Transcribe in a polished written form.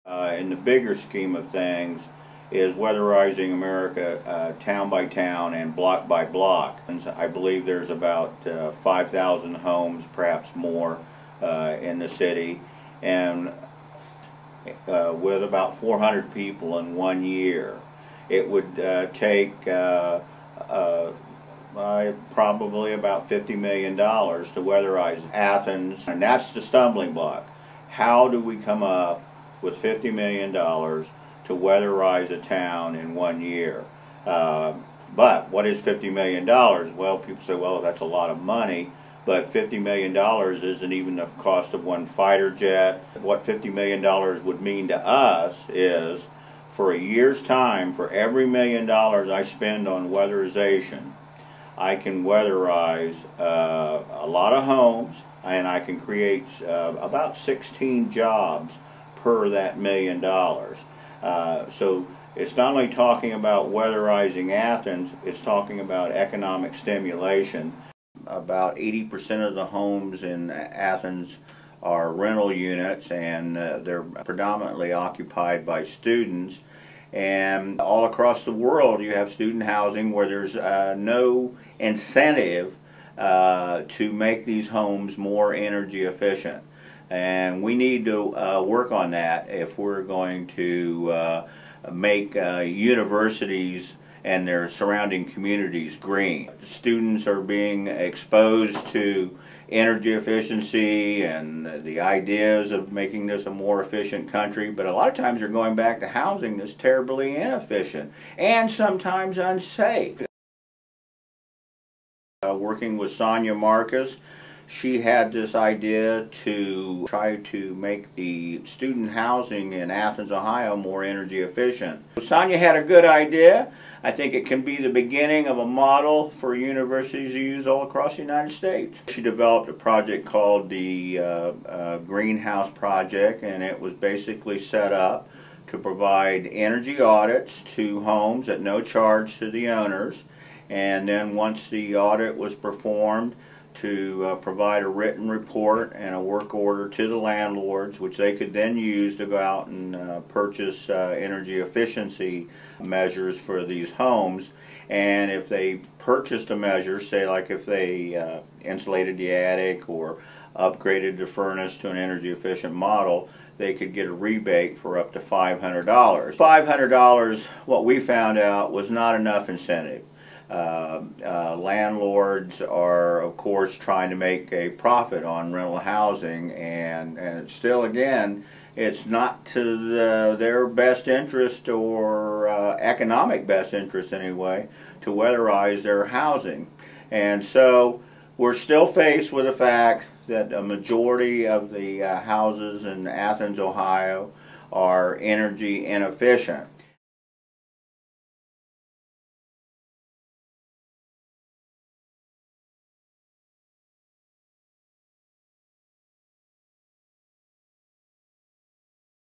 In the bigger scheme of things is weatherizing America town by town and block by block. And I believe there's about 5,000 homes, perhaps more, in the city, and with about 400 people in 1 year. It would take probably about $50 million to weatherize Athens, and that's the stumbling block. How do we come up with $50 million to weatherize a town in 1 year? But what is $50 million? Well, people say, well, that's a lot of money, but $50 million isn't even the cost of one fighter jet. What $50 million would mean to us is, for a year's time, for every $1 million I spend on weatherization, I can weatherize a lot of homes, and I can create about 16 jobs per that $1 million. So it's not only talking about weatherizing Athens, it's talking about economic stimulation. About 80% of the homes in Athens are rental units, and they're predominantly occupied by students. And all across the world you have student housing where there's no incentive to make these homes more energy efficient. And we need to work on that if we're going to make universities and their surrounding communities green. Students are being exposed to energy efficiency and the ideas of making this a more efficient country, but a lot of times they're going back to housing that's terribly inefficient and sometimes unsafe. Working with Sonia Marcus, she had this idea to try to make the student housing in Athens, Ohio more energy efficient. Sonia had a good idea. I think it can be the beginning of a model for universities to use all across the United States. She developed a project called the Greenhouse Project, and it was basically set up to provide energy audits to homes at no charge to the owners, and then once the audit was performed, to provide a written report and a work order to the landlords, which they could then use to go out and purchase energy efficiency measures for these homes. And if they purchased a measure, say like if they insulated the attic or upgraded the furnace to an energy efficient model, they could get a rebate for up to $500. $500, what we found out, was not enough incentive. Landlords are, of course, trying to make a profit on rental housing, and still, again, it's not to their best interest or economic best interest anyway to weatherize their housing. And so we're still faced with the fact that a majority of the houses in Athens, Ohio are energy inefficient.